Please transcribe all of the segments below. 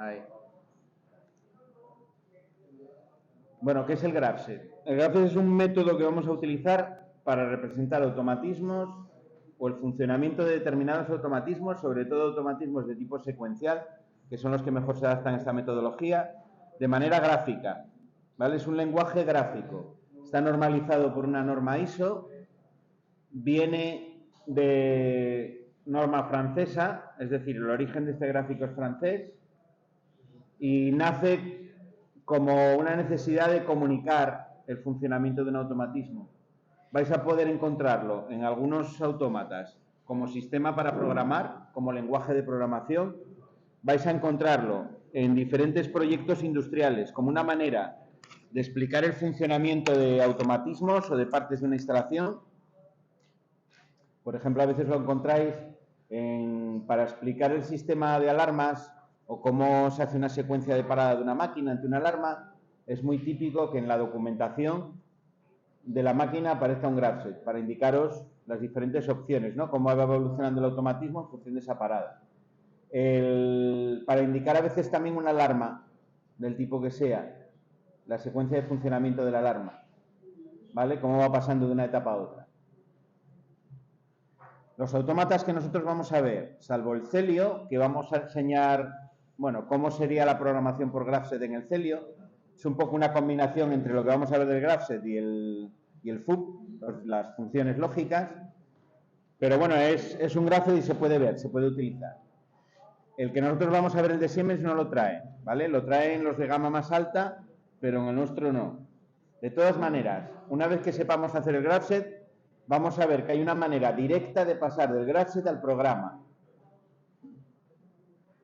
Ahí. Bueno, ¿qué es el GraphSet? El GraphSet es un método que vamos a utilizar para representar automatismos o el funcionamiento de determinados automatismos, sobre todo automatismos de tipo secuencial, que son los que mejor se adaptan a esta metodología, de manera gráfica, ¿vale? Es un lenguaje gráfico. Está normalizado por una norma ISO, viene de norma francesa, es decir, el origen de este gráfico es francés, y nace como una necesidad de comunicar el funcionamiento de un automatismo. Vais a poder encontrarlo en algunos autómatas como sistema para programar, como lenguaje de programación. Vais a encontrarlo en diferentes proyectos industriales como una manera de explicar el funcionamiento de automatismos o de partes de una instalación. Por ejemplo, a veces lo encontráis para explicar el sistema de alarmas o cómo se hace una secuencia de parada de una máquina ante una alarma. Es muy típico que en la documentación de la máquina aparezca un GraphSet para indicaros las diferentes opciones, ¿no? Cómo va evolucionando el automatismo en función de esa parada. Para indicar a veces también una alarma, del tipo que sea, la secuencia de funcionamiento de la alarma, ¿vale? Cómo va pasando de una etapa a otra. Los autómatas que nosotros vamos a ver, salvo el Celio, que vamos a enseñar, bueno, cómo sería la programación por GraphSet en el Celio, es un poco una combinación entre lo que vamos a ver del GraphSet y el FUP, las funciones lógicas, pero bueno, es un GraphSet y se puede ver, se puede utilizar. El que nosotros vamos a ver, el de Siemens, no lo trae, ¿vale? Lo traen los de gama más alta, pero en el nuestro no. De todas maneras, una vez que sepamos hacer el GraphSet, vamos a ver que hay una manera directa de pasar del GraphSet al programa,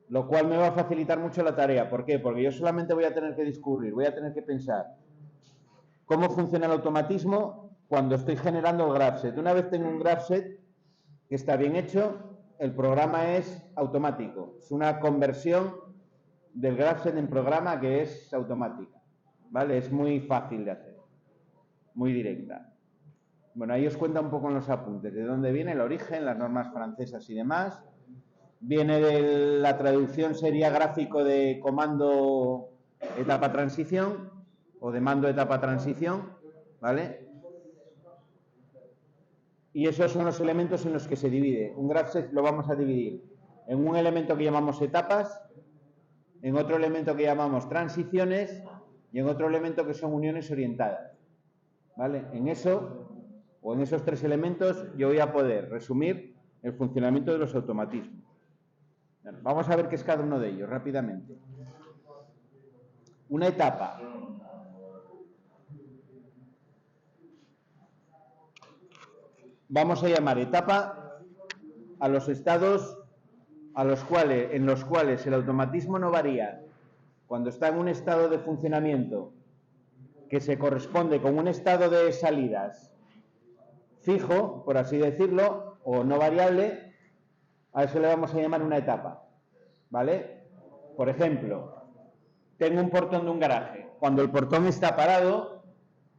lo cual me va a facilitar mucho la tarea. ¿Por qué? Porque yo solamente voy a tener que discurrir, voy a tener que pensar cómo funciona el automatismo cuando estoy generando el GraphSet. Una vez tengo un GraphSet que está bien hecho, el programa es automático. Es una conversión del GraphSet en programa que es automática, ¿vale? Es muy fácil de hacer, muy directa. Bueno, ahí os cuenta un poco en los apuntes de dónde viene el origen, las normas francesas y demás. Viene de la traducción, sería gráfico de comando etapa transición o de mando etapa transición, ¿vale? Y esos son los elementos en los que se divide. Un GraphSet lo vamos a dividir en un elemento que llamamos etapas, en otro elemento que llamamos transiciones y en otro elemento que son uniones orientadas, ¿vale? En eso, o en esos tres elementos, yo voy a poder resumir el funcionamiento de los automatismos. Bueno, vamos a ver qué es cada uno de ellos rápidamente. Una etapa. Vamos a llamar etapa a los estados en los cuales el automatismo no varía. Cuando está en un estado de funcionamiento que se corresponde con un estado de salidas fijo, por así decirlo, o no variable, a eso le vamos a llamar una etapa, ¿vale? Por ejemplo, tengo un portón de un garaje. Cuando el portón está parado,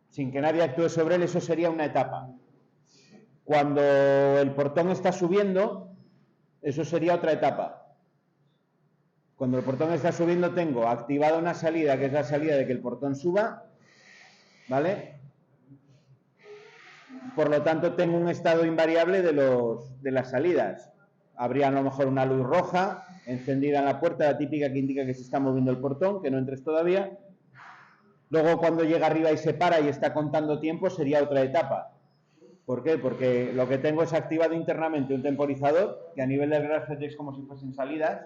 sin que nadie actúe sobre él, eso sería una etapa. Cuando el portón está subiendo, eso sería otra etapa. Cuando el portón está subiendo, tengo activada una salida, que es la salida de que el portón suba, ¿vale? Por lo tanto, tengo un estado invariable de las salidas. Habría a lo mejor una luz roja encendida en la puerta, la típica que indica que se está moviendo el portón, que no entres todavía. Luego, cuando llega arriba y se para y está contando tiempo, sería otra etapa. ¿Por qué? Porque lo que tengo es activado internamente un temporizador, que a nivel del GraphSet es como si fuesen salidas.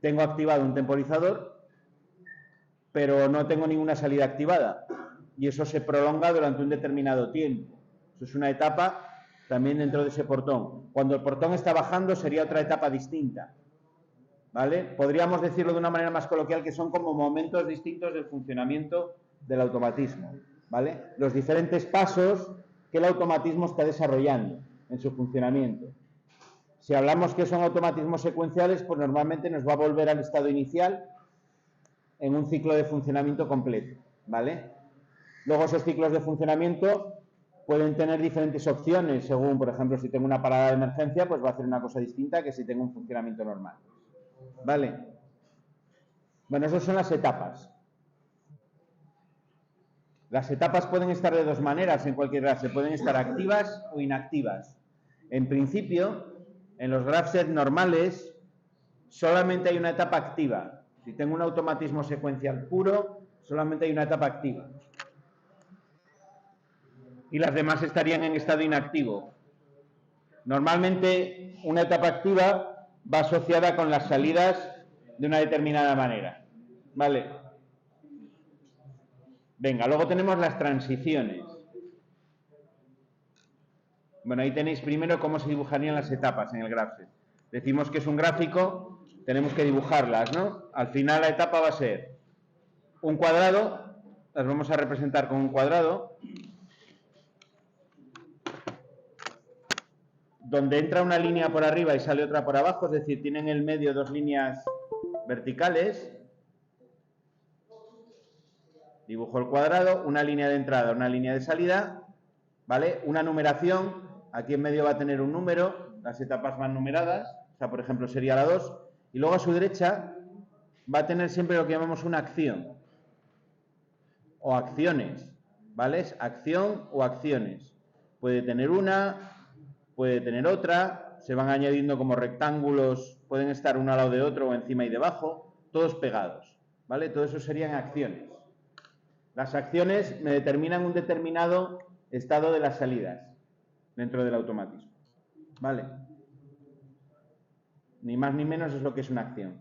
Tengo activado un temporizador, pero no tengo ninguna salida activada. Y eso se prolonga durante un determinado tiempo. Eso es una etapa también dentro de ese portón. Cuando el portón está bajando sería otra etapa distinta, ¿vale? Podríamos decirlo de una manera más coloquial que son como momentos distintos del funcionamiento del automatismo, ¿vale? Los diferentes pasos que el automatismo está desarrollando en su funcionamiento. Si hablamos que son automatismos secuenciales, pues normalmente nos va a volver al estado inicial en un ciclo de funcionamiento completo, ¿vale? Luego esos ciclos de funcionamiento pueden tener diferentes opciones según, por ejemplo, si tengo una parada de emergencia, pues va a hacer una cosa distinta que si tengo un funcionamiento normal, ¿vale? Bueno, esas son las etapas. Las etapas pueden estar de dos maneras en cualquier graph. Pueden estar activas o inactivas. En principio, en los graphs normales, solamente hay una etapa activa. Si tengo un automatismo secuencial puro, solamente hay una etapa activa. Y las demás estarían en estado inactivo. Normalmente, una etapa activa va asociada con las salidas de una determinada manera. ¿Vale? Venga, luego tenemos las transiciones. Bueno, ahí tenéis primero cómo se dibujarían las etapas en el graphset. Decimos que es un gráfico, tenemos que dibujarlas, ¿no? Al final la etapa va a ser un cuadrado, las vamos a representar con un cuadrado, donde entra una línea por arriba y sale otra por abajo, es decir, tienen en el medio dos líneas verticales. Dibujo el cuadrado, una línea de entrada, una línea de salida, ¿vale? Una numeración, aquí en medio va a tener un número, las etapas van numeradas, o sea, por ejemplo, sería la 2, y luego a su derecha va a tener siempre lo que llamamos una acción, o acciones, ¿vale? Es acción o acciones. Puede tener una, puede tener otra, se van añadiendo como rectángulos, pueden estar uno al lado de otro o encima y debajo, todos pegados, ¿vale? Todo eso serían acciones. Las acciones me determinan un determinado estado de las salidas dentro del automatismo, ¿vale? Ni más ni menos es lo que es una acción.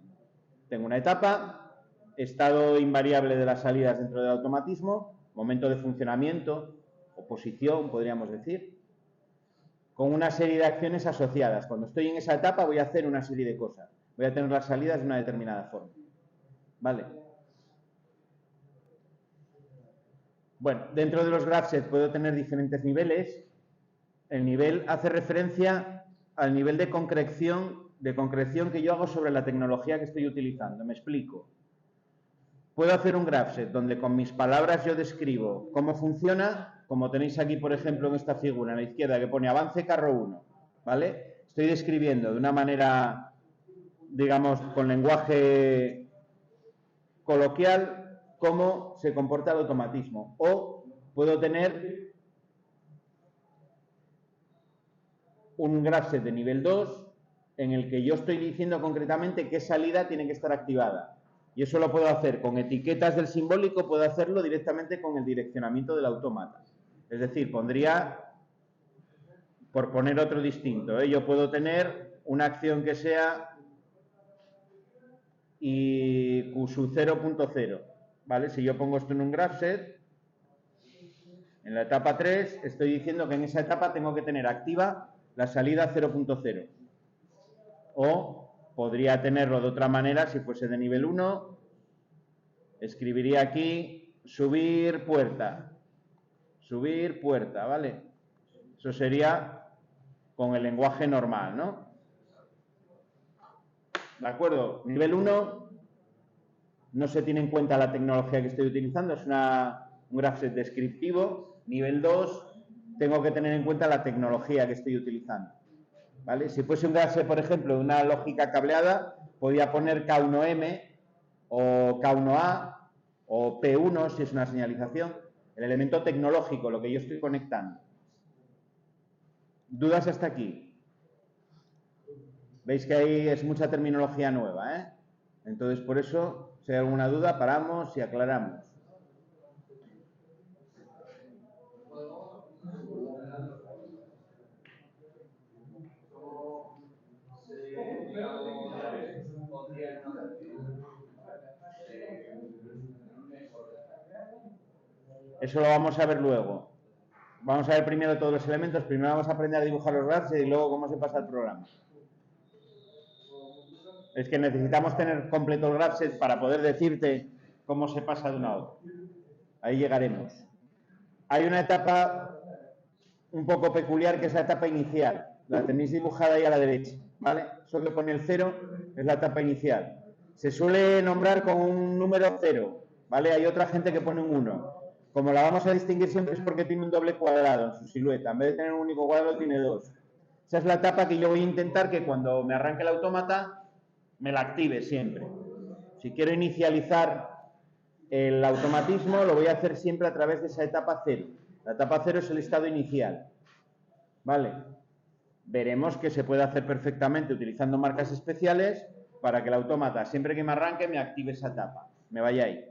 Tengo una etapa, estado invariable de las salidas dentro del automatismo, momento de funcionamiento o posición, podríamos decir, con una serie de acciones asociadas. Cuando estoy en esa etapa voy a hacer una serie de cosas. Voy a tener las salidas de una determinada forma, ¿vale? Bueno, dentro de los graphs puedo tener diferentes niveles. El nivel hace referencia al nivel de concreción que yo hago sobre la tecnología que estoy utilizando. Me explico. Puedo hacer un graphset donde con mis palabras yo describo cómo funciona, como tenéis aquí, por ejemplo, en esta figura a la izquierda que pone avance carro 1, ¿vale? Estoy describiendo de una manera, digamos, con lenguaje coloquial cómo se comporta el automatismo. O puedo tener un graphset de nivel 2 en el que yo estoy diciendo concretamente qué salida tiene que estar activada. Y eso lo puedo hacer con etiquetas del simbólico, puedo hacerlo directamente con el direccionamiento del autómata. Es decir, pondría, por poner otro distinto, yo puedo tener una acción que sea y Q 0.0, ¿vale? Si yo pongo esto en un graphset, en la etapa 3, estoy diciendo que en esa etapa tengo que tener activa la salida 0.0. O podría tenerlo de otra manera, si fuese de nivel 1, escribiría aquí subir puerta, ¿vale? Eso sería con el lenguaje normal, ¿no? ¿De acuerdo? Nivel 1 no se tiene en cuenta la tecnología que estoy utilizando, es un graphset descriptivo. Nivel 2 tengo que tener en cuenta la tecnología que estoy utilizando, ¿vale? Si fuese un graphset, por ejemplo, de una lógica cableada, podría poner K1M o K1A o P1 si es una señalización, el elemento tecnológico, lo que yo estoy conectando. ¿Dudas hasta aquí? Veis que ahí es mucha terminología nueva, ¿eh? Entonces, por eso, si hay alguna duda, paramos y aclaramos. Eso lo vamos a ver luego. Vamos a ver primero todos los elementos, primero vamos a aprender a dibujar los graphs y luego cómo se pasa el programa. Es que necesitamos tener completo el graphset para poder decirte cómo se pasa de una a otra. Ahí llegaremos. Hay una etapa un poco peculiar que es la etapa inicial. La tenéis dibujada ahí a la derecha, ¿vale? Eso que pone el 0 es la etapa inicial. Se suele nombrar con un número 0, ¿vale? Hay otra gente que pone un 1. Como la vamos a distinguir siempre es porque tiene un doble cuadrado en su silueta. En vez de tener un único cuadrado, tiene dos. Esa es la etapa que yo voy a intentar que cuando me arranque el autómata me la active siempre. Si quiero inicializar el automatismo, lo voy a hacer siempre a través de esa etapa 0. La etapa 0 es el estado inicial. ¿Vale? Veremos que se puede hacer perfectamente utilizando marcas especiales para que el autómata, siempre que me arranque, me active esa etapa. Me vaya ahí.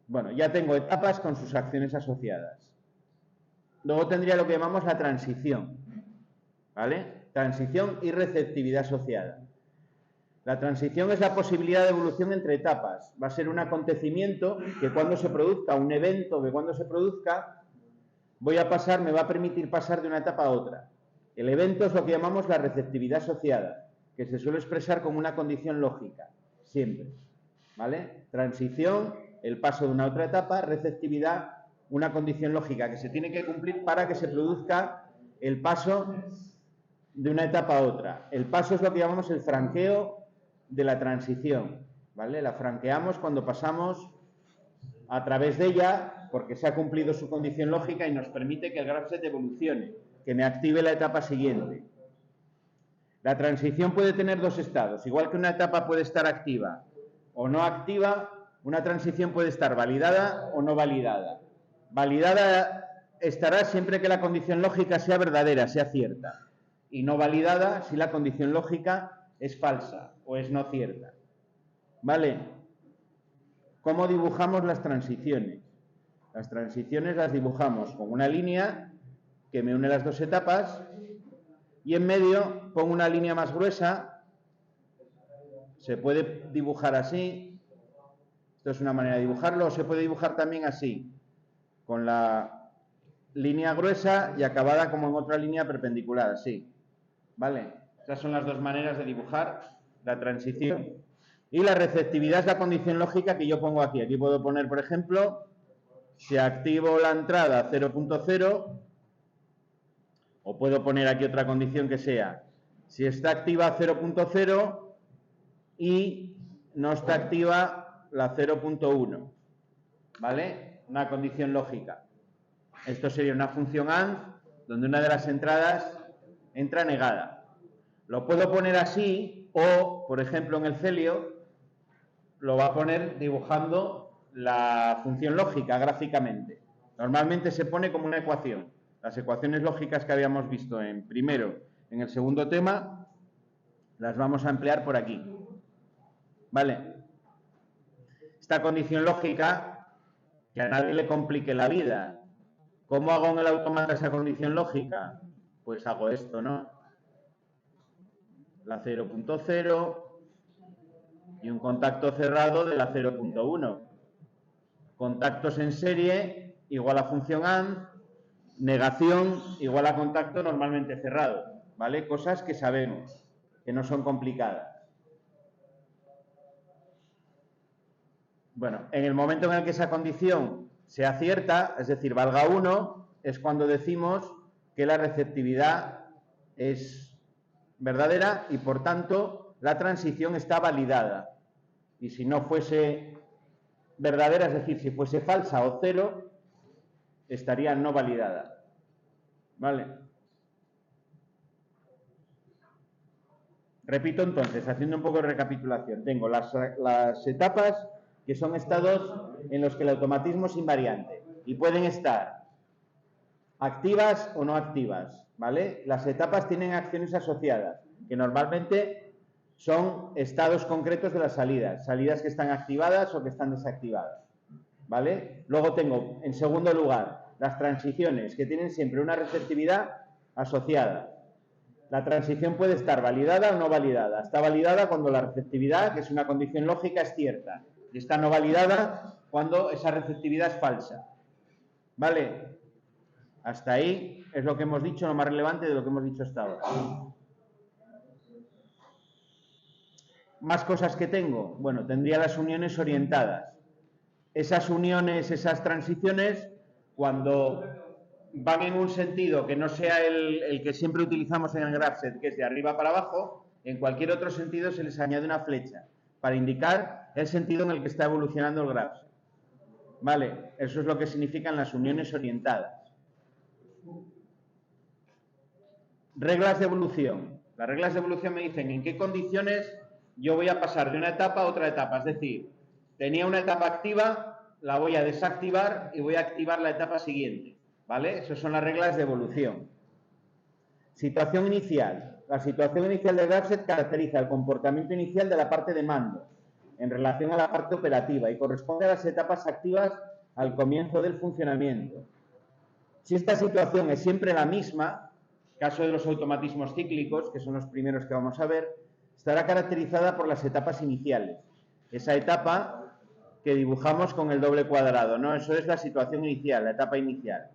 Bueno, ya tengo etapas con sus acciones asociadas. Luego tendría lo que llamamos la transición. ¿Vale? Transición y receptividad asociada. La transición es la posibilidad de evolución entre etapas. Va a ser un acontecimiento que cuando se produzca, un evento que cuando se produzca, me va a permitir pasar de una etapa a otra. El evento es lo que llamamos la receptividad asociada, que se suele expresar como una condición lógica, siempre. ¿Vale? Transición, el paso de una a otra etapa, receptividad, una condición lógica que se tiene que cumplir para que se produzca el paso de una etapa a otra. El paso es lo que llamamos el franqueo de la transición, ¿vale? La franqueamos cuando pasamos a través de ella porque se ha cumplido su condición lógica y nos permite que el GraphSet evolucione, que me active la etapa siguiente. La transición puede tener dos estados. Igual que una etapa puede estar activa o no activa, una transición puede estar validada o no validada. Validada estará siempre que la condición lógica sea verdadera, sea cierta, y no validada si la condición lógica es falsa o es no cierta. ¿Vale? ¿Cómo dibujamos las transiciones? Las transiciones las dibujamos con una línea que me une las dos etapas y en medio pongo una línea más gruesa. Se puede dibujar así. Esto es una manera de dibujarlo. O se puede dibujar también así, con la línea gruesa y acabada como en otra línea perpendicular, así. ¿Vale? Estas son las dos maneras de dibujar la transición. Y la receptividad es la condición lógica que yo pongo aquí. Aquí puedo poner, por ejemplo, si activo la entrada 0.0, o puedo poner aquí otra condición que sea, si está activa 0.0 y no está activa la 0.1. ¿Vale? Una condición lógica. Esto sería una función AND, donde una de las entradas entra negada. Lo puedo poner así, o, por ejemplo, en el Celio, lo va a poner dibujando la función lógica gráficamente. Normalmente se pone como una ecuación. Las ecuaciones lógicas que habíamos visto en el segundo tema, las vamos a emplear por aquí. ¿Vale? Esta condición lógica, que a nadie le complique la vida. ¿Cómo hago en el autómata esa condición lógica? Pues hago esto, ¿no? La 0.0 y un contacto cerrado de la 0.1. Contactos en serie igual a función AND, negación igual a contacto normalmente cerrado, ¿vale? Cosas que sabemos, que no son complicadas. Bueno, en el momento en el que esa condición sea cierta, es decir, valga 1, es cuando decimos que la receptividad es verdadera y, por tanto, la transición está validada. Y si no fuese verdadera, es decir, si fuese falsa o 0, estaría no validada. ¿Vale? Repito entonces, haciendo un poco de recapitulación. Tengo las etapas, que son estados en los que el automatismo es invariante y pueden estar activas o no activas, ¿vale? Las etapas tienen acciones asociadas, que normalmente son estados concretos de las salidas, salidas que están activadas o que están desactivadas, ¿vale? Luego tengo, en segundo lugar, las transiciones, que tienen siempre una receptividad asociada. La transición puede estar validada o no validada. Está validada cuando la receptividad, que es una condición lógica, es cierta. Y está no validada cuando esa receptividad es falsa. ¿Vale? Hasta ahí es lo que hemos dicho, lo más relevante de lo que hemos dicho hasta ahora. ¿Más cosas que tengo? Bueno, tendría las uniones orientadas. Esas uniones, esas transiciones, cuando van en un sentido que no sea el que siempre utilizamos en el GraphSet, que es de arriba para abajo, en cualquier otro sentido se les añade una flecha para indicar el sentido en el que está evolucionando el GraphSet. Vale, eso es lo que significan las uniones orientadas. Reglas de evolución. Las reglas de evolución me dicen en qué condiciones yo voy a pasar de una etapa a otra etapa. Es decir, tenía una etapa activa, la voy a desactivar y voy a activar la etapa siguiente. ¿Vale? Esas son las reglas de evolución. Situación inicial. La situación inicial de Grafset caracteriza el comportamiento inicial de la parte de mando en relación a la parte operativa y corresponde a las etapas activas al comienzo del funcionamiento. Si esta situación es siempre la misma, caso de los automatismos cíclicos, que son los primeros que vamos a ver, estará caracterizada por las etapas iniciales. Esa etapa que dibujamos con el doble cuadrado, ¿no? Eso es la situación inicial, la etapa inicial.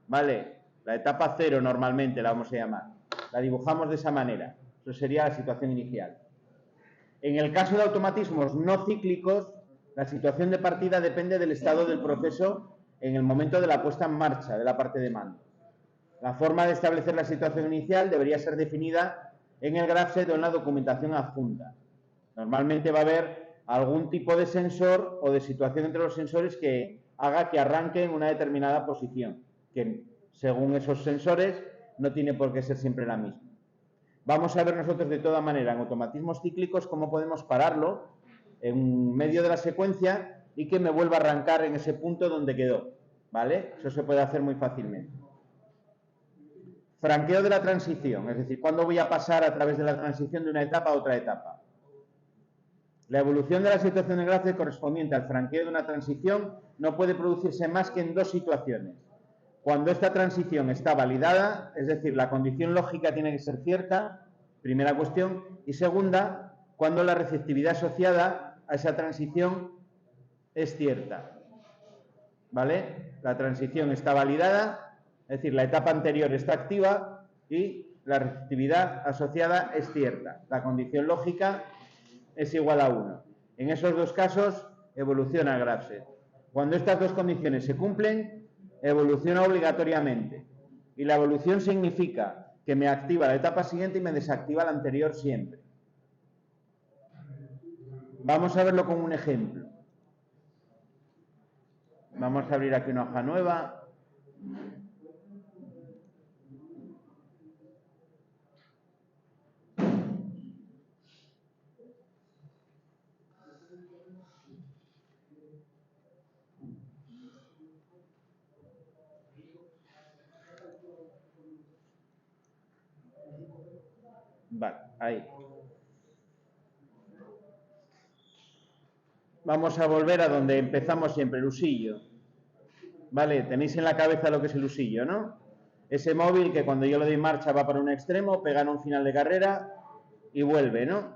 ¿Vale? La etapa 0 normalmente la vamos a llamar. La dibujamos de esa manera. Eso sería la situación inicial. En el caso de automatismos no cíclicos, la situación de partida depende del estado del proceso en el momento de la puesta en marcha de la parte de mando. La forma de establecer la situación inicial debería ser definida en el Grafset o en la documentación adjunta. Normalmente va a haber algún tipo de sensor o de situación entre los sensores que haga que arranque en una determinada posición, que según esos sensores no tiene por qué ser siempre la misma. Vamos a ver nosotros de toda manera en automatismos cíclicos cómo podemos pararlo en medio de la secuencia y que me vuelva a arrancar en ese punto donde quedó, ¿vale? Eso se puede hacer muy fácilmente. Franqueo de la transición, es decir, ¿cuándo voy a pasar a través de la transición de una etapa a otra etapa? La evolución de la situación de Grafset correspondiente al franqueo de una transición no puede producirse más que en dos situaciones. Cuando esta transición está validada, es decir, la condición lógica tiene que ser cierta, primera cuestión, y segunda, cuando la receptividad asociada a esa transición es cierta. ¿Vale? La transición está validada, es decir, la etapa anterior está activa y la receptividad asociada es cierta. La condición lógica es igual a 1. En esos dos casos evoluciona Grafset. Cuando estas dos condiciones se cumplen, evoluciona obligatoriamente. Y la evolución significa que me activa la etapa siguiente y me desactiva la anterior siempre. Vamos a verlo con un ejemplo. Vamos a abrir aquí una hoja nueva. Vale, ahí. Vamos a volver a donde empezamos siempre, el usillo. Vale, tenéis en la cabeza lo que es el usillo, ¿no? Ese móvil que cuando yo le doy marcha va para un extremo, pega en un final de carrera y vuelve, ¿no?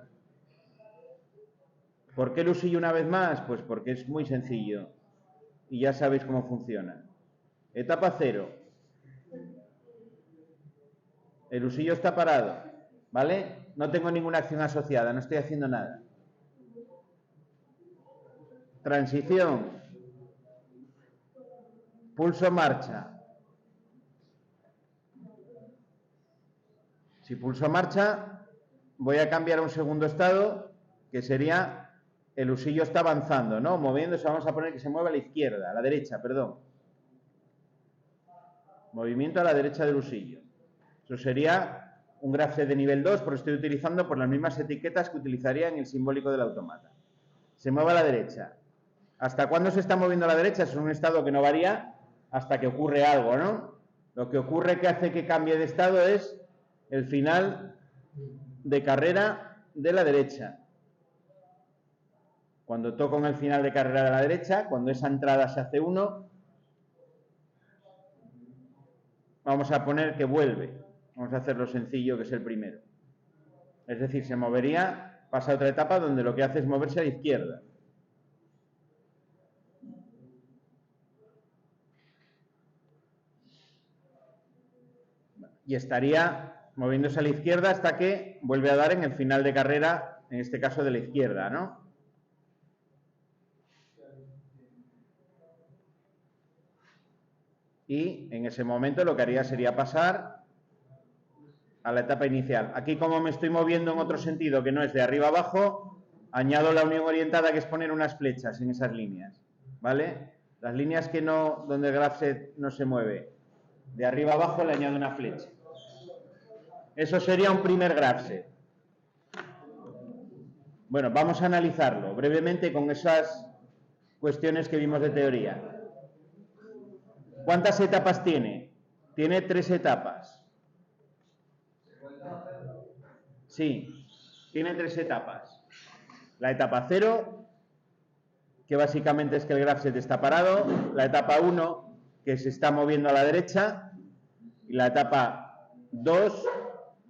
¿Por qué el usillo una vez más? Pues porque es muy sencillo y ya sabéis cómo funciona. Etapa 0. El usillo está parado, ¿vale? No tengo ninguna acción asociada, no estoy haciendo nada. Transición. Pulso marcha. Si pulso marcha, voy a cambiar a un segundo estado, que sería el usillo está avanzando, ¿no? Moviéndose, vamos a poner que se mueve a la izquierda, a la derecha, perdón. Movimiento a la derecha del usillo. Eso sería un Grafset de nivel 2, porque estoy utilizando por las mismas etiquetas que utilizaría en el simbólico del automata. Se mueve a la derecha. ¿Hasta cuándo se está moviendo a la derecha? Es un estado que no varía hasta que ocurre algo, ¿no? Lo que ocurre que hace que cambie de estado es el final de carrera de la derecha. Cuando toco en el final de carrera de la derecha, cuando esa entrada se hace 1, vamos a poner que vuelve. Vamos a hacerlo sencillo, que es el primero. Es decir, se movería, pasa a otra etapa donde lo que hace es moverse a la izquierda. Y estaría moviéndose a la izquierda hasta que vuelve a dar en el final de carrera, en este caso de la izquierda, ¿no? Y en ese momento lo que haría sería pasar a la etapa inicial. Aquí, como me estoy moviendo en otro sentido que no es de arriba abajo, añado la unión orientada, que es poner unas flechas en esas líneas, ¿vale? Las líneas que no, donde el Grafset no se mueve, de arriba abajo le añado una flecha. Eso sería un primer Grafset. Bueno, vamos a analizarlo brevemente con esas cuestiones que vimos de teoría. ¿Cuántas etapas tiene? Tiene 3 etapas. Sí, tiene 3 etapas. La etapa 0, que básicamente es que el graph set está parado. La etapa 1, que se está moviendo a la derecha. Y la etapa 2,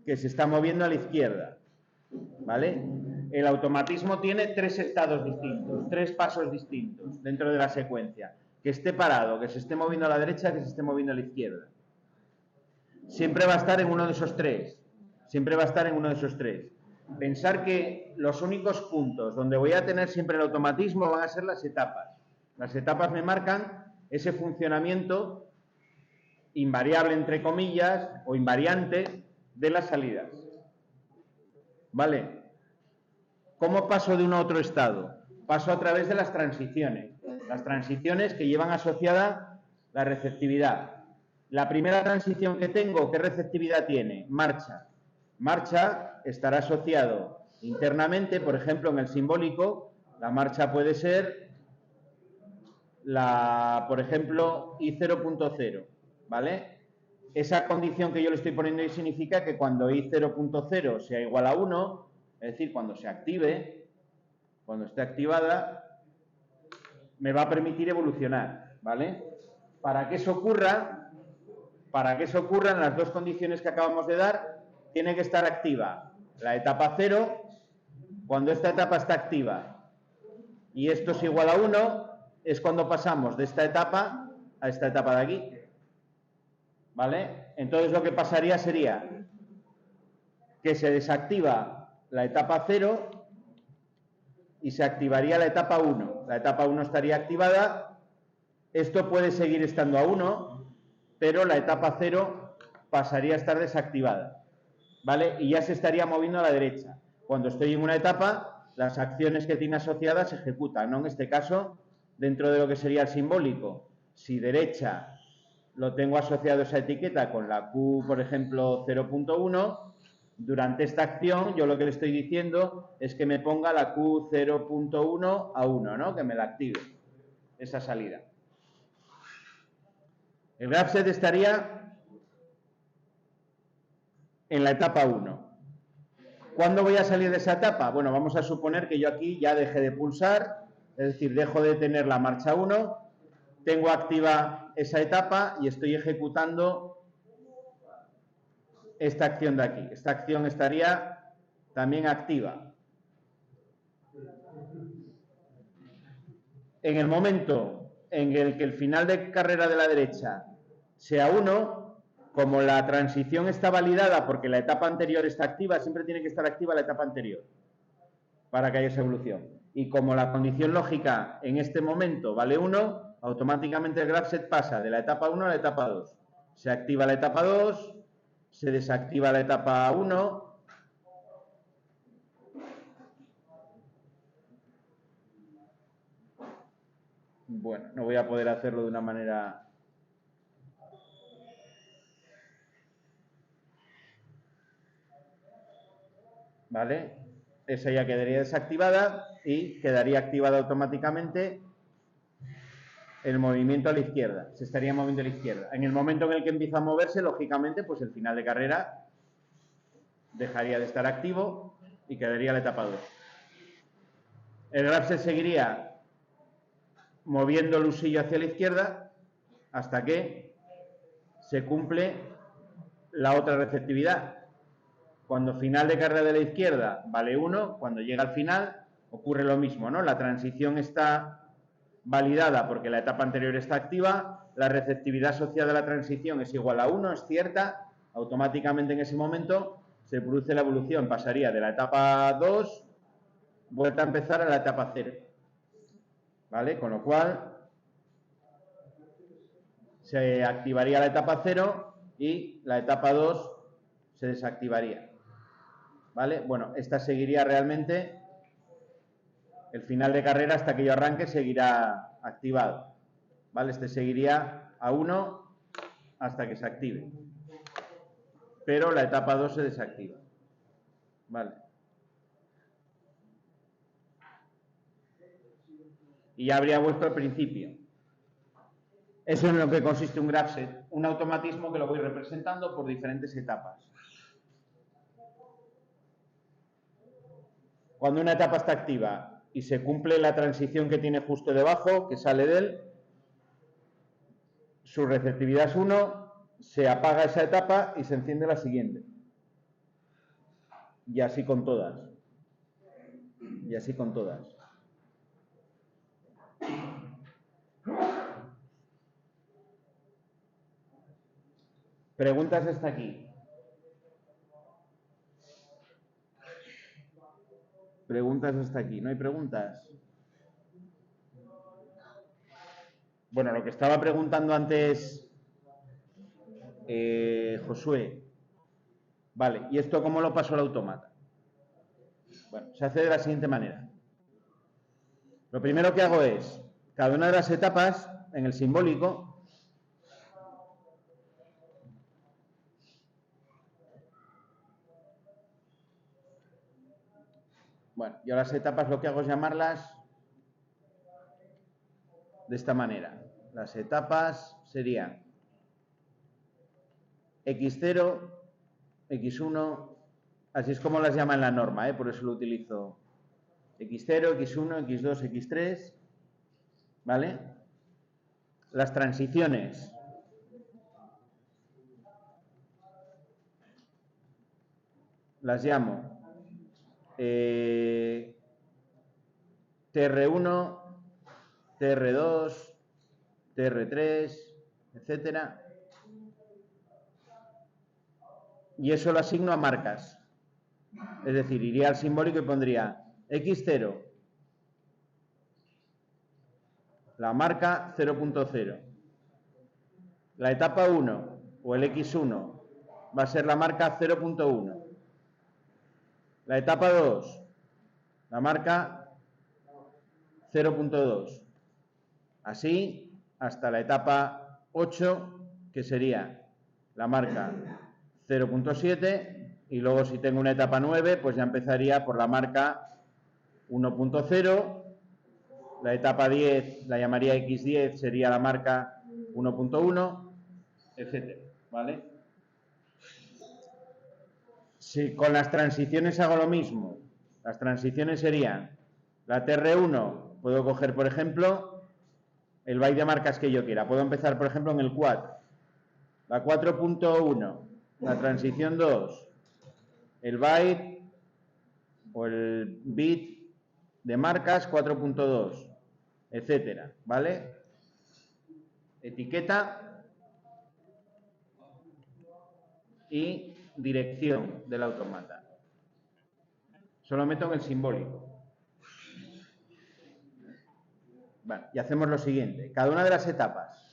que se está moviendo a la izquierda. ¿Vale? El automatismo tiene 3 estados distintos, 3 pasos distintos dentro de la secuencia. Que esté parado, que se esté moviendo a la derecha, que se esté moviendo a la izquierda. Siempre va a estar en uno de esos 3. Siempre va a estar en uno de esos 3. Pensar que los únicos puntos donde voy a tener siempre el automatismo van a ser las etapas. Las etapas me marcan ese funcionamiento invariable, entre comillas, o invariante de las salidas. ¿Vale? ¿Cómo paso de uno a otro estado? Paso a través de las transiciones. Las transiciones que llevan asociada la receptividad. La primera transición que tengo, ¿qué receptividad tiene? Marcha. Marcha estará asociado internamente, por ejemplo, en el simbólico, la marcha puede ser por ejemplo, I0.0, ¿vale? Esa condición que yo le estoy poniendo ahí significa que cuando I0.0 sea igual a 1, es decir, cuando se active, cuando esté activada, me va a permitir evolucionar, ¿vale? Para que eso ocurra, en las dos condiciones que acabamos de dar, tiene que estar activa la etapa 0. Cuando esta etapa está activa y esto es igual a 1, es cuando pasamos de esta etapa a esta etapa de aquí, ¿vale? Entonces lo que pasaría sería que se desactiva la etapa 0 y se activaría la etapa 1. La etapa 1 estaría activada, esto puede seguir estando a 1, pero la etapa 0 pasaría a estar desactivada, ¿vale? Y ya se estaría moviendo a la derecha. Cuando estoy en una etapa, las acciones que tiene asociadas se ejecutan, ¿no? En este caso, dentro de lo que sería el simbólico, si derecha lo tengo asociado a esa etiqueta con la Q, por ejemplo, 0.1, durante esta acción yo lo que le estoy diciendo es que me ponga la Q 0.1 a 1, ¿no? Que me la active, esa salida. El graph set estaría en la etapa 1. ¿Cuándo voy a salir de esa etapa? Bueno, vamos a suponer que yo aquí ya dejé de pulsar, es decir, dejo de tener la marcha 1, tengo activa esa etapa y estoy ejecutando esta acción de aquí. Esta acción estaría también activa. En el momento en el que el final de carrera de la derecha sea 1, como la transición está validada porque la etapa anterior está activa, siempre tiene que estar activa la etapa anterior para que haya esa evolución. Y como la condición lógica en este momento vale 1, automáticamente el graph set pasa de la etapa 1 a la etapa 2. Se activa la etapa 2, se desactiva la etapa 1. Bueno, no voy a poder hacerlo de una manera... ¿Vale? Esa ya quedaría desactivada y quedaría activada automáticamente el movimiento a la izquierda. Se estaría moviendo a la izquierda. En el momento en el que empieza a moverse, lógicamente, pues el final de carrera dejaría de estar activo y quedaría la etapa 2. El graph se seguiría moviendo el usillo hacia la izquierda hasta que se cumple la otra receptividad. Cuando final de carrera de la izquierda vale 1, cuando llega al final ocurre lo mismo, ¿no? La transición está validada porque la etapa anterior está activa, la receptividad asociada a la transición es igual a 1, es cierta, automáticamente en ese momento se produce la evolución, pasaría de la etapa 2, vuelta a empezar a la etapa 0, ¿vale? Con lo cual se activaría la etapa 0 y la etapa 2 se desactivaría, ¿vale? Bueno, esta seguiría realmente, el final de carrera hasta que yo arranque seguirá activado, ¿vale? Este seguiría a 1 hasta que se active, pero la etapa 2 se desactiva, ¿vale? y ya habría vuelto al principio. Eso es en lo que consiste un graph set, un automatismo que lo voy representando por diferentes etapas. Cuando una etapa está activa y se cumple la transición que tiene justo debajo, que sale de él, su receptividad es 1, se apaga esa etapa y se enciende la siguiente. Y así con todas. Y así con todas. Preguntas hasta aquí. Preguntas hasta aquí. ¿No hay preguntas? Bueno, lo que estaba preguntando antes Josué. Vale, ¿y esto cómo lo pasó al autómata? Bueno, se hace de la siguiente manera. Lo primero que hago es, cada una de las etapas, en el simbólico, bueno, yo las etapas lo que hago es llamarlas de esta manera. Las etapas serían x0, x1, así es como las llama en la norma, por eso lo utilizo. x0, x1, x2, x3, ¿vale? Las transiciones. Las llamo TR1, TR2, TR3, etcétera. Y eso lo asigno a marcas. Es decir, iría al simbólico y pondría x0, la marca 0.0. La etapa 1 o el x1 va a ser la marca 0.1. La etapa 2, la marca 0.2. Así hasta la etapa 8, que sería la marca 0.7, y luego si tengo una etapa 9, pues ya empezaría por la marca 1.0, la etapa 10 la llamaría x10, sería la marca 1.1, etcétera, ¿vale? Si con las transiciones hago lo mismo, las transiciones serían la TR1, puedo coger, por ejemplo, el byte de marcas que yo quiera. Puedo empezar, por ejemplo, en el 4. La 4.1, la transición 2, el byte o el bit de marcas 4.2, etcétera, ¿vale? Etiqueta y dirección del autómata. Solo meto en el simbólico. Vale, y hacemos lo siguiente. Cada una de las etapas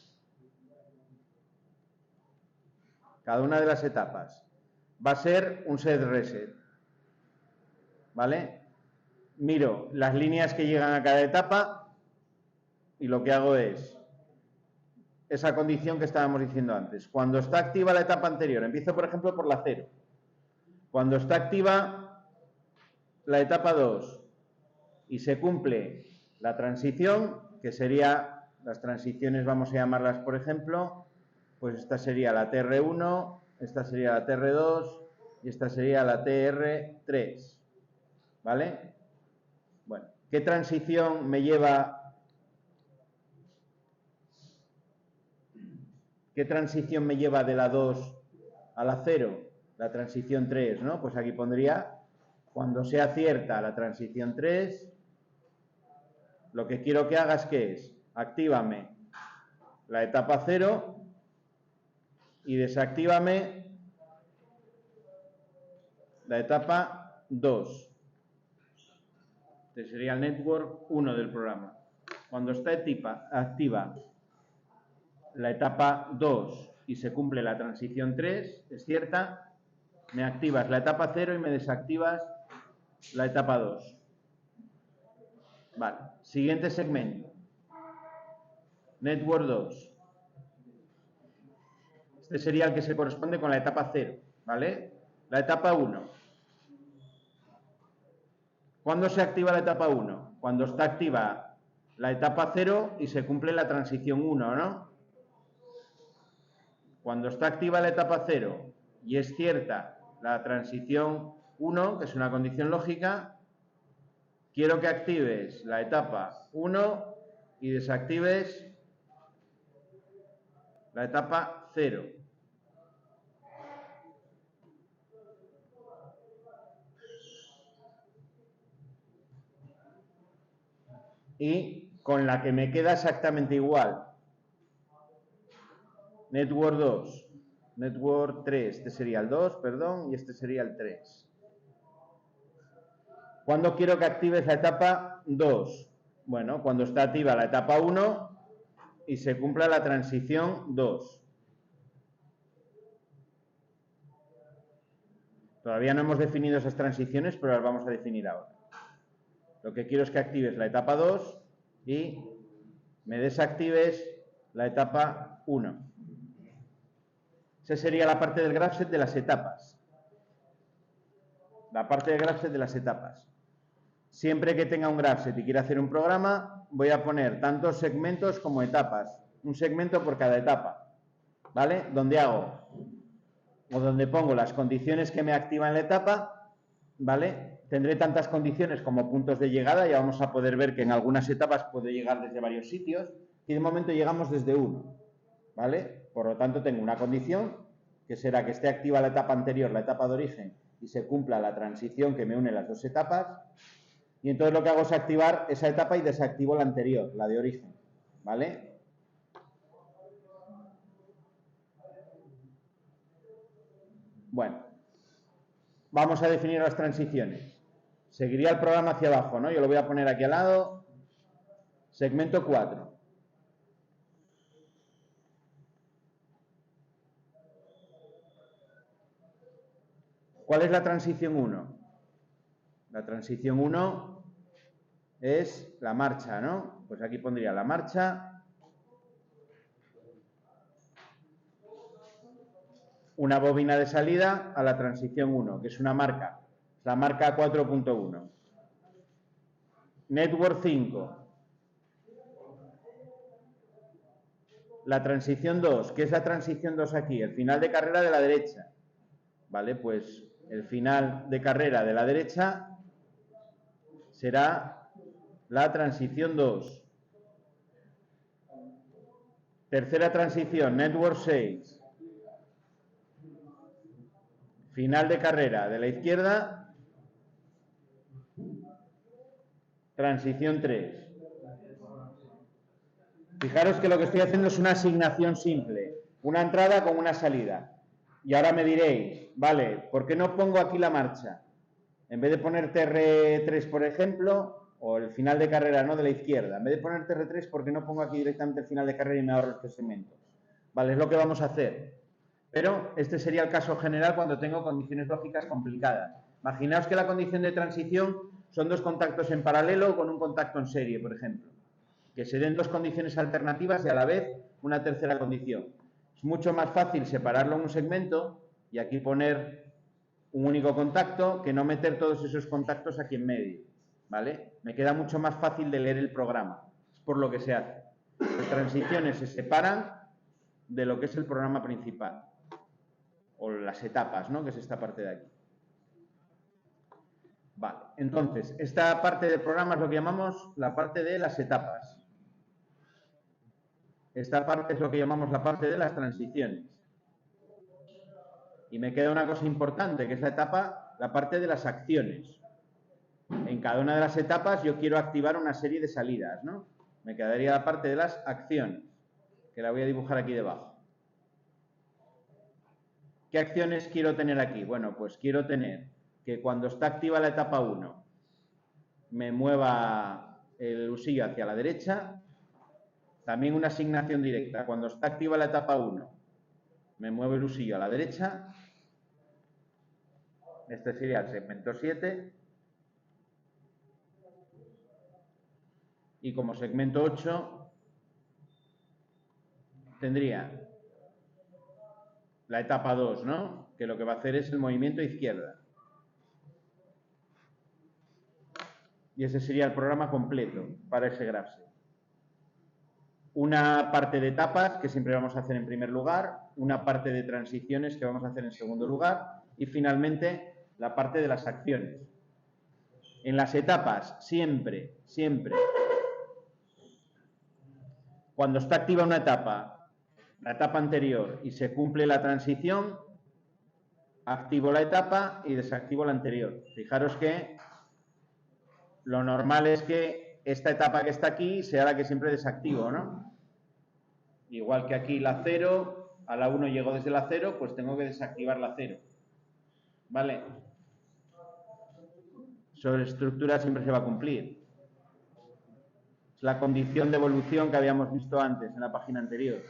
va a ser un set reset, ¿vale? Miro las líneas que llegan a cada etapa y lo que hago es esa condición que estábamos diciendo antes. Cuando está activa la etapa anterior, empiezo por ejemplo por la 0. Cuando está activa la etapa 2 y se cumple la transición, que sería, las transiciones vamos a llamarlas por ejemplo, pues esta sería la TR1, esta sería la TR2 y esta sería la TR3, ¿vale? Bueno, ¿qué transición me lleva? ¿Qué transición me lleva de la 2 a la 0? La transición 3, ¿no? Pues aquí pondría, cuando sea cierta la transición 3, lo que quiero que hagas, ¿qué es? Actívame la etapa 0 y desactívame la etapa 2. Este sería el network 1 del programa. Cuando está activa la etapa 2 y se cumple la transición 3, es cierta, me activas la etapa 0 y me desactivas la etapa 2. Vale, siguiente segmento. Network 2. Este sería el que se corresponde con la etapa 0, ¿vale? La etapa 1. ¿Cuándo se activa la etapa 1? Cuando está activa la etapa 0 y se cumple la transición 1, ¿no? Cuando está activa la etapa 0 y es cierta la transición 1, que es una condición lógica, quiero que actives la etapa 1 y desactives la etapa 0. Y con la que me queda exactamente igual. Network 2, Network 3, este sería el 2, perdón, y este sería el 3. ¿Cuándo quiero que actives la etapa 2? Bueno, cuando está activa la etapa 1 y se cumpla la transición 2. Todavía no hemos definido esas transiciones, pero las vamos a definir ahora. Lo que quiero es que actives la etapa 2 y me desactives la etapa 1. Esa sería la parte del graph de las etapas. La parte del graph de las etapas. Siempre que tenga un graph y quiera hacer un programa, voy a poner tanto segmentos como etapas. Un segmento por cada etapa, ¿vale? Donde hago o donde pongo las condiciones que me activan la etapa, ¿vale? Tendré tantas condiciones como puntos de llegada. Ya vamos a poder ver que en algunas etapas puedo llegar desde varios sitios y de momento llegamos desde uno, ¿vale? Por lo tanto, tengo una condición que será que esté activa la etapa anterior, la etapa de origen, y se cumpla la transición que me une las dos etapas. Y entonces lo que hago es activar esa etapa y desactivo la anterior, la de origen, ¿vale? Bueno, vamos a definir las transiciones. Seguiría el programa hacia abajo, ¿no? Yo lo voy a poner aquí al lado. Segmento 4. ¿Cuál es la transición 1? La transición 1 es la marcha, ¿no? Pues aquí pondría la marcha. Una bobina de salida a la transición 1, que es una marca. Es la marca 4.1. Network 5. La transición 2, ¿qué es la transición 2 aquí? El final de carrera de la derecha. ¿Vale? Pues el final de carrera de la derecha será la transición 2. Tercera transición, Network 6. Final de carrera de la izquierda, transición 3. Fijaros que lo que estoy haciendo es una asignación simple, una entrada con una salida. Y ahora me diréis, vale, ¿por qué no pongo aquí la marcha? En vez de poner TR3, por ejemplo, o el final de carrera, ¿no?, de la izquierda, en vez de poner TR3, ¿por qué no pongo aquí directamente el final de carrera y me ahorro estos segmentos? Vale, es lo que vamos a hacer. Pero este sería el caso general cuando tengo condiciones lógicas complicadas. Imaginaos que la condición de transición son dos contactos en paralelo con un contacto en serie, por ejemplo. Que se den dos condiciones alternativas y a la vez una tercera condición. Es mucho más fácil separarlo en un segmento y aquí poner un único contacto que no meter todos esos contactos aquí en medio, ¿vale? Me queda mucho más fácil de leer el programa. Es por lo que se hace. Las transiciones se separan de lo que es el programa principal. O las etapas, ¿no?, que es esta parte de aquí. Vale, entonces, esta parte del programa es lo que llamamos la parte de las etapas. Esta parte es lo que llamamos la parte de las transiciones. Y me queda una cosa importante, que es la etapa, la parte de las acciones. En cada una de las etapas yo quiero activar una serie de salidas, ¿no? Me quedaría la parte de las acciones, que la voy a dibujar aquí debajo. ¿Qué acciones quiero tener aquí? Bueno, pues quiero tener que cuando está activa la etapa 1 me mueva el usillo hacia la derecha. También una asignación directa. Cuando está activa la etapa 1 me muevo el usillo a la derecha. Este sería el segmento 7. Y como segmento 8 tendría la etapa 2, ¿no?, que lo que va a hacer es el movimiento izquierda. Y ese sería el programa completo para ese graph. una parte de etapas, que siempre vamos a hacer en primer lugar, una parte de transiciones, que vamos a hacer en segundo lugar, y finalmente la parte de las acciones. En las etapas, siempre, cuando está activa una etapa, la etapa anterior, y se cumple la transición, activo la etapa y desactivo la anterior. Fijaros que lo normal es que esta etapa que está aquí sea la que siempre desactivo, ¿no? Igual que aquí la 0, a la 1 llego desde la 0, pues tengo que desactivar la 0. ¿Vale? Sobre estructura siempre se va a cumplir. Es la condición de evolución que habíamos visto antes en la página anterior.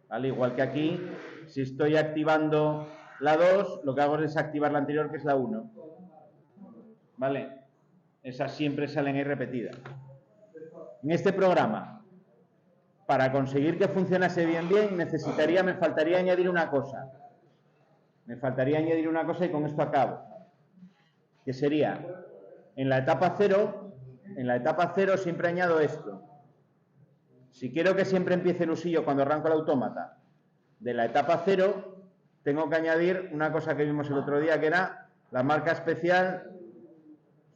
¿Vale? Igual que aquí, si estoy activando la 2, lo que hago es desactivar la anterior, que es la 1. ¿Vale? Esas siempre salen ahí repetidas. En este programa, para conseguir que funcionase bien, me faltaría añadir una cosa. Me faltaría añadir una cosa y con esto acabo. Que sería, en la etapa 0 siempre añado esto. Si quiero que siempre empiece el usillo cuando arranco el autómata de la etapa 0, tengo que añadir una cosa que vimos el otro día, que era la marca especial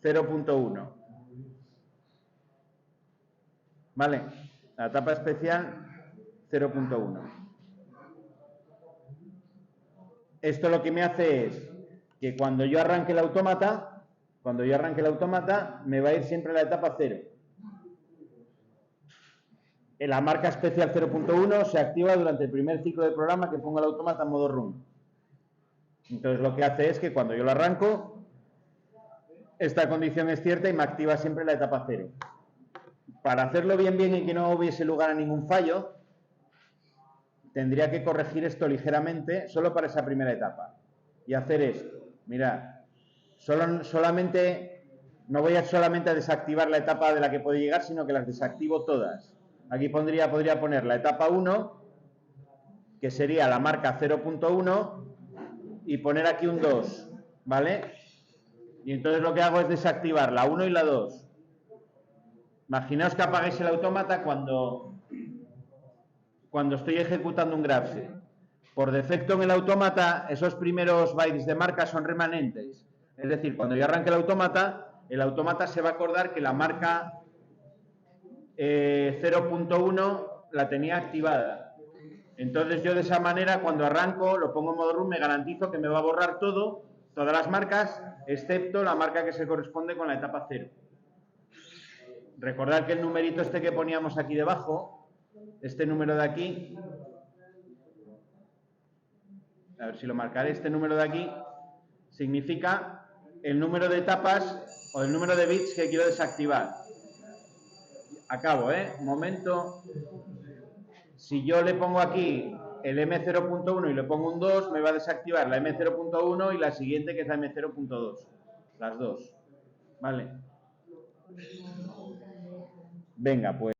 0.1. ¿Vale? La etapa especial 0.1. Esto lo que me hace es que cuando yo arranque el autómata, me va a ir siempre la etapa 0. La marca especial 0.1 se activa durante el primer ciclo del programa que pongo el autómata en modo run. Entonces lo que hace es que cuando yo lo arranco, esta condición es cierta y me activa siempre la etapa 0. Para hacerlo bien y que no hubiese lugar a ningún fallo, tendría que corregir esto ligeramente solo para esa primera etapa. Y hacer esto. Mirad, no voy a solamente a desactivar la etapa de la que puede llegar, sino que las desactivo todas. Aquí podría poner la etapa 1, que sería la marca 0.1, y poner aquí un 2, ¿vale? Y entonces lo que hago es desactivar la 1 y la 2. Imaginaos que apagáis el autómata cuando estoy ejecutando un grabse. Por defecto en el autómata, esos primeros bytes de marca son remanentes. Es decir, cuando yo arranque el autómata se va a acordar que la marca 0.1 la tenía activada. Entonces yo de esa manera, cuando arranco, lo pongo en modo run, me garantizo que me va a borrar todas las marcas, excepto la marca que se corresponde con la etapa 0. Recordad que el numerito este que poníamos aquí debajo, este número de aquí, a ver si lo marcaré, este número de aquí, significa el número de etapas o el número de bits que quiero desactivar. Acabo, un momento. Si yo le pongo aquí el M0.1 y le pongo un 2, me va a desactivar la M0.1 y la siguiente, que es la M0.2. Las dos. ¿Vale? Venga, pues.